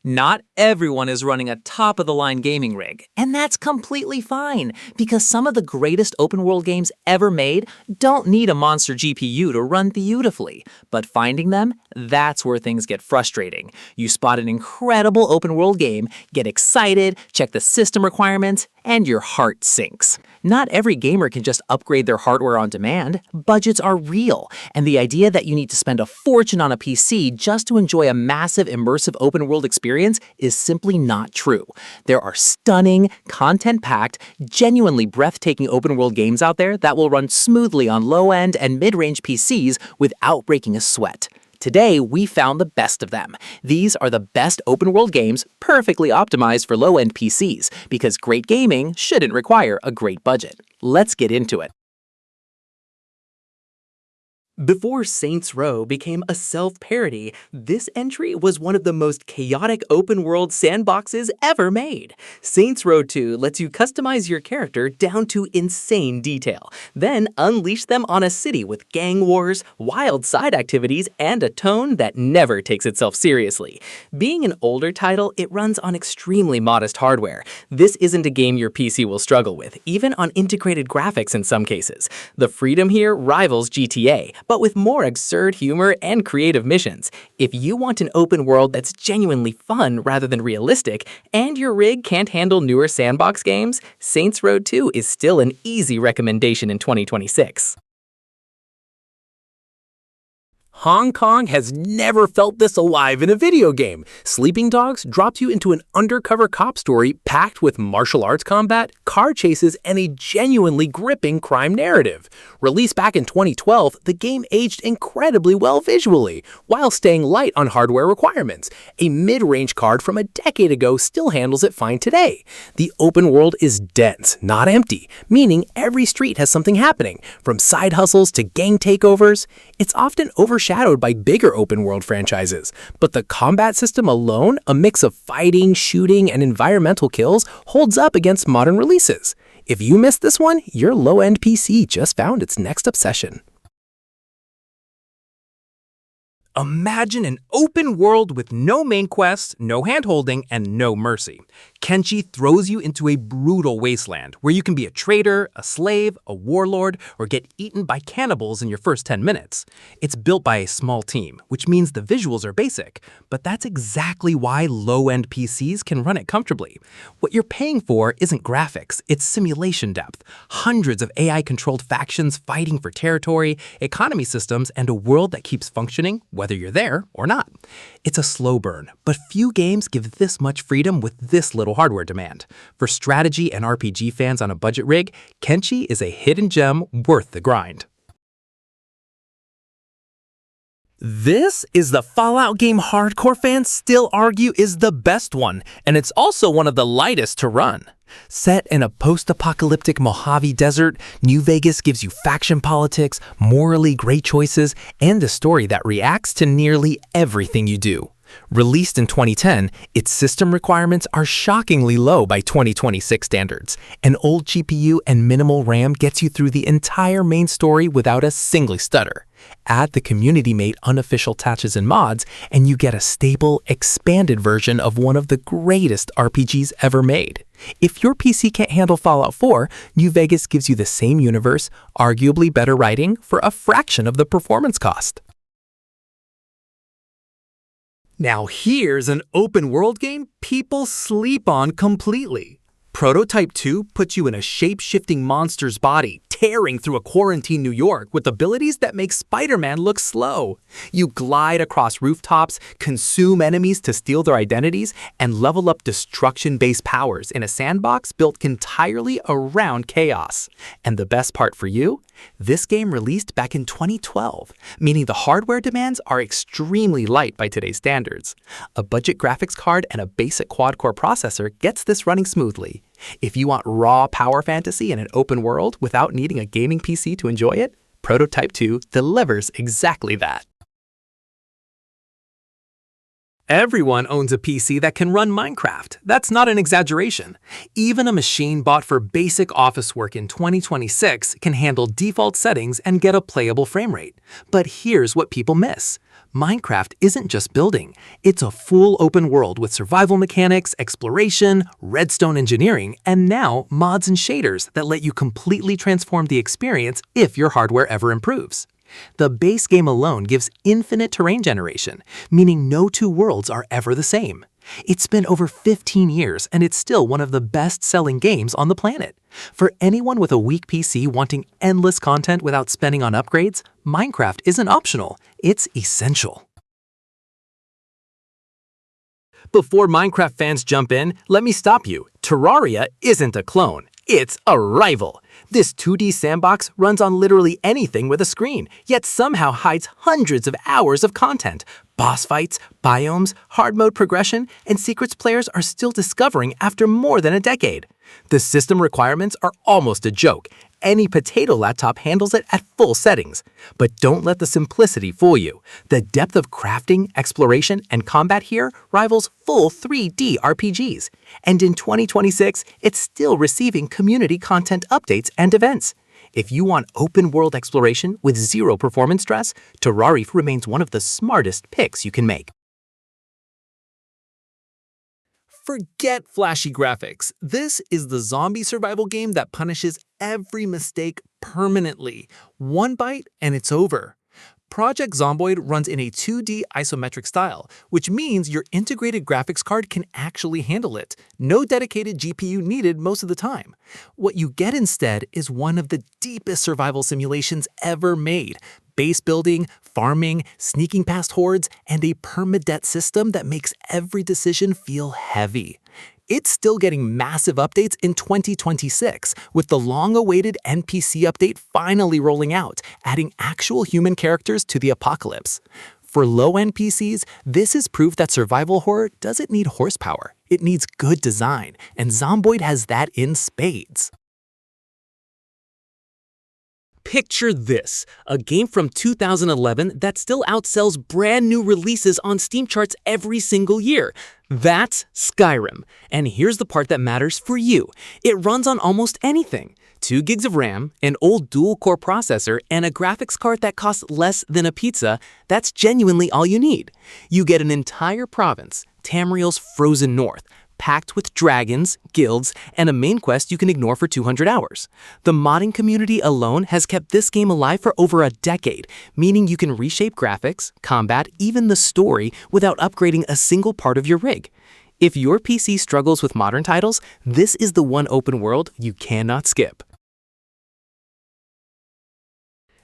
Not everyone is running a top-of-the-line gaming rig, and that's completely fine, because some of the greatest open-world games ever made don't need a monster GPU to run beautifully. But finding them, that's where things get frustrating. You spot an incredible open-world game, get excited, check the system requirements, and your heart sinks. Not every gamer can just upgrade their hardware on demand. Budgets are real, and the idea that you need to spend a fortune on a PC just to enjoy a massive immersive open-world experience is simply not true. There are stunning, content-packed, genuinely breathtaking open-world games out there that will run smoothly on low-end and mid-range PCs without breaking a sweat. Today, we found the best of them. These are the best open-world games perfectly optimized for low-end PCs, because great gaming shouldn't require a great budget. Let's get into it. Before Saints Row became a self-parody, this entry was one of the most chaotic open-world sandboxes ever made. Saints Row 2 lets you customize your character down to insane detail, then unleash them on a city with gang wars, wild side activities, and a tone that never takes itself seriously. Being an older title, it runs on extremely modest hardware. This isn't a game your PC will struggle with, even on integrated graphics in some cases. The freedom here rivals GTA, but with more absurd humor and creative missions. If you want an open world that's genuinely fun rather than realistic, and your rig can't handle newer sandbox games, Saints Row 2 is still an easy recommendation in 2026. Hong Kong has never felt this alive in a video game. Sleeping Dogs dropped you into an undercover cop story packed with martial arts combat, car chases, and a genuinely gripping crime narrative. Released back in 2012, the game aged incredibly well visually, while staying light on hardware requirements. A mid-range card from a decade ago still handles it fine today. The open world is dense, not empty, meaning every street has something happening, from side hustles to gang takeovers. It's often overshadowed by bigger open-world franchises, but the combat system alone, a mix of fighting, shooting, and environmental kills, holds up against modern releases. If you missed this one, your low-end PC just found its next obsession. Imagine an open world with no main quests, no hand-holding, and no mercy. Kenshi throws you into a brutal wasteland where you can be a traitor, a slave, a warlord, or get eaten by cannibals in your first 10 minutes. It's built by a small team, which means the visuals are basic, but that's exactly why low-end PCs can run it comfortably. What you're paying for isn't graphics, it's simulation depth. Hundreds of AI-controlled factions fighting for territory, economy systems, and a world that keeps functioning whether you're there or not. It's a slow burn, but few games give this much freedom with this little hardware demand. For strategy and RPG fans on a budget rig, Kenshi is a hidden gem worth the grind. This is the Fallout game hardcore fans still argue is the best one, and it's also one of the lightest to run. Set in a post-apocalyptic Mojave Desert, New Vegas gives you faction politics, morally great choices, and a story that reacts to nearly everything you do. Released in 2010, its system requirements are shockingly low by 2026 standards. An old GPU and minimal RAM gets you through the entire main story without a single stutter. Add the community-made unofficial patches and mods, and you get a stable, expanded version of one of the greatest RPGs ever made. If your PC can't handle Fallout 4, New Vegas gives you the same universe, arguably better writing, for a fraction of the performance cost. Now here's an open-world game people sleep on completely. Prototype 2 puts you in a shape-shifting monster's body, tearing through a quarantined New York with abilities that make Spider-Man look slow. You glide across rooftops, consume enemies to steal their identities, and level up destruction-based powers in a sandbox built entirely around chaos. And the best part for you? This game released back in 2012, meaning the hardware demands are extremely light by today's standards. A budget graphics card and a basic quad-core processor gets this running smoothly. If you want raw power fantasy in an open world without needing a gaming PC to enjoy it, Prototype 2 delivers exactly that. Everyone owns a PC that can run Minecraft. That's not an exaggeration. Even a machine bought for basic office work in 2026 can handle default settings and get a playable frame rate. But here's what people miss. Minecraft isn't just building. It's a full open world with survival mechanics, exploration, redstone engineering, and now mods and shaders that let you completely transform the experience if your hardware ever improves. The base game alone gives infinite terrain generation, meaning no two worlds are ever the same. It's been over 15 years and it's still one of the best-selling games on the planet. For anyone with a weak PC wanting endless content without spending on upgrades, Minecraft isn't optional, it's essential. Before Minecraft fans jump in, let me stop you. Terraria isn't a clone, it's a rival. This 2D sandbox runs on literally anything with a screen, yet somehow hides hundreds of hours of content. Boss fights, biomes, hard mode progression, and secrets players are still discovering after more than a decade. The system requirements are almost a joke. Any potato laptop handles it at full settings. But don't let the simplicity fool you. The depth of crafting, exploration, and combat here rivals full 3D RPGs. And in 2026, it's still receiving community content updates and events. If you want open-world exploration with zero performance stress, Terraria remains one of the smartest picks you can make. Forget flashy graphics. This is the zombie survival game that punishes every mistake permanently. One bite and it's over. Project Zomboid runs in a 2D isometric style, which means your integrated graphics card can actually handle it. No dedicated GPU needed most of the time. What you get instead is one of the deepest survival simulations ever made. Base building, farming, sneaking past hordes, and a permadeath system that makes every decision feel heavy. It's still getting massive updates in 2026, with the long-awaited NPC update finally rolling out, adding actual human characters to the apocalypse. For low-end PCs, this is proof that survival horror doesn't need horsepower, it needs good design, and Zomboid has that in spades. Picture this, a game from 2011 that still outsells brand new releases on Steam charts every single year. That's Skyrim. And here's the part that matters for you. It runs on almost anything. 2 gigs of RAM, an old dual-core processor, and a graphics card that costs less than a pizza, that's genuinely all you need. You get an entire province, Tamriel's frozen north, packed with dragons, guilds, and a main quest you can ignore for 200 hours. The modding community alone has kept this game alive for over a decade, meaning you can reshape graphics, combat, even the story without upgrading a single part of your rig. If your PC struggles with modern titles, this is the one open world you cannot skip.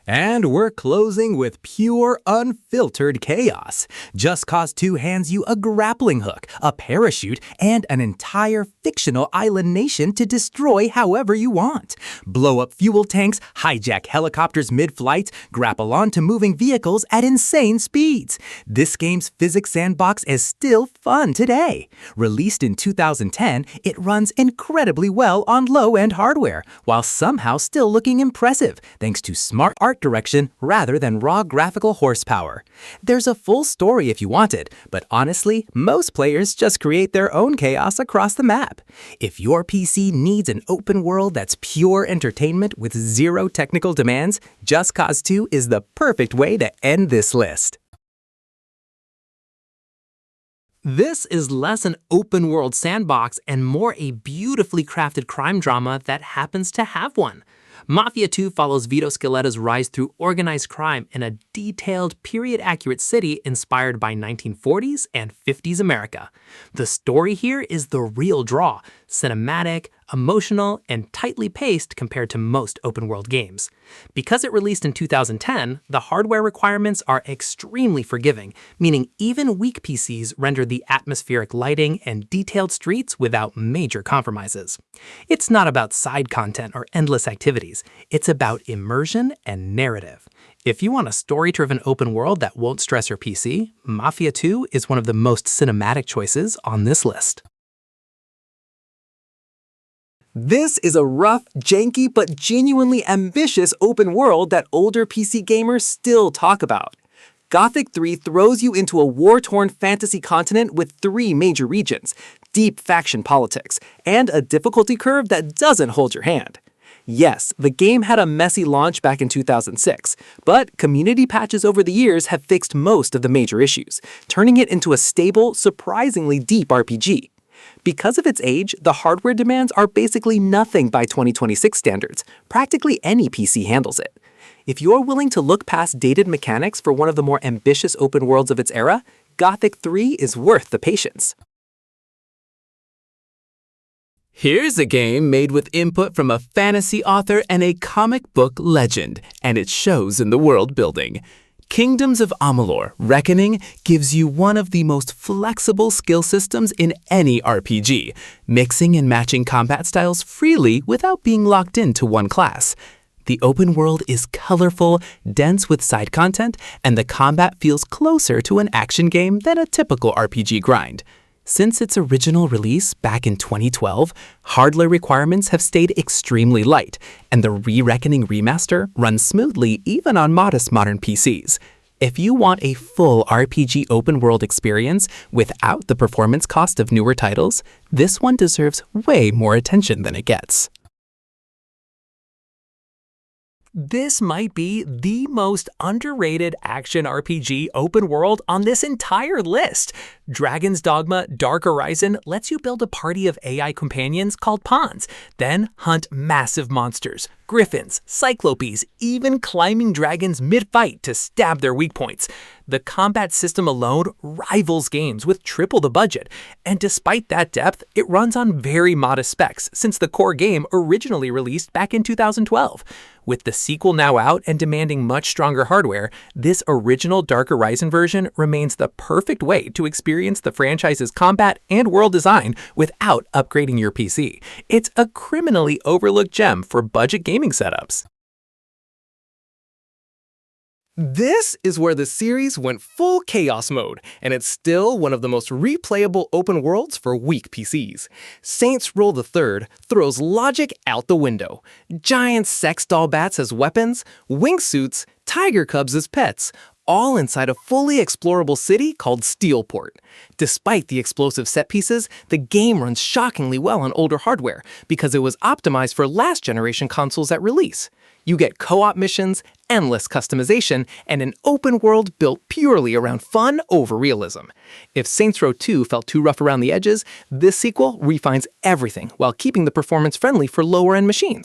And we're closing with pure, unfiltered chaos. Just Cause 2 hands you a grappling hook, a parachute, and an entire fictional island nation to destroy however you want. Blow up fuel tanks, hijack helicopters mid-flight, grapple onto moving vehicles at insane speeds. This game's physics sandbox is still fun today. Released in 2010, it runs incredibly well on low-end hardware, while somehow still looking impressive thanks to smart art direction rather than raw graphical horsepower. There's a full story if you want it, but honestly, most players just create their own chaos across the map. If your PC needs an open world that's pure entertainment with zero technical demands, Just Cause 2 is the perfect way to end this list. This is less an open-world sandbox and more a beautifully crafted crime drama that happens to have one. Mafia 2 follows Vito Scaletta's rise through organized crime in a detailed, period-accurate city inspired by 1940s and 50s America. The story here is the real draw, cinematic, emotional, and tightly paced compared to most open-world games. Because it released in 2010, the hardware requirements are extremely forgiving, meaning even weak PCs render the atmospheric lighting and detailed streets without major compromises. It's not about side content or endless activities, it's about immersion and narrative. If you want a story-driven open world that won't stress your PC, Mafia 2 is one of the most cinematic choices on this list. This is a rough, janky, but genuinely ambitious open world that older PC gamers still talk about. Gothic 3 throws you into a war-torn fantasy continent with 3 major regions, deep faction politics, and a difficulty curve that doesn't hold your hand. Yes, the game had a messy launch back in 2006, but community patches over the years have fixed most of the major issues, turning it into a stable, surprisingly deep RPG. Because of its age, the hardware demands are basically nothing by 2026 standards. Practically any PC handles it. If you're willing to look past dated mechanics for one of the more ambitious open worlds of its era, Gothic 3 is worth the patience. Here's a game made with input from a fantasy author and a comic book legend, and it shows in the world building. Kingdoms of Amalur: Reckoning gives you one of the most flexible skill systems in any RPG, mixing and matching combat styles freely without being locked into one class. The open world is colorful, dense with side content, and the combat feels closer to an action game than a typical RPG grind. Since its original release back in 2012, hardware requirements have stayed extremely light, and the Re-Reckoning remaster runs smoothly even on modest modern PCs. If you want a full RPG open-world experience without the performance cost of newer titles, this one deserves way more attention than it gets. This might be the most underrated action RPG open world on this entire list. Dragon's Dogma Dark Horizon lets you build a party of AI companions called pawns, then hunt massive monsters, griffins, cyclopes, even climbing dragons mid-fight to stab their weak points. The combat system alone rivals games with triple the budget, and despite that depth, it runs on very modest specs since the core game originally released back in 2012. With the sequel now out and demanding much stronger hardware, this original Dark Horizon version remains the perfect way to experience the franchise's combat and world design without upgrading your PC. It's a criminally overlooked gem for budget gaming setups. This is where the series went full chaos mode, and it's still one of the most replayable open worlds for weak PCs. Saints Row III throws logic out the window. Giant sex doll bats as weapons, wingsuits, tiger cubs as pets, all inside a fully explorable city called Steelport. Despite the explosive set pieces, the game runs shockingly well on older hardware because it was optimized for last-generation consoles at release. You get co-op missions, endless customization, and an open world built purely around fun over realism. If Saints Row 2 felt too rough around the edges, this sequel refines everything while keeping the performance friendly for lower-end machines.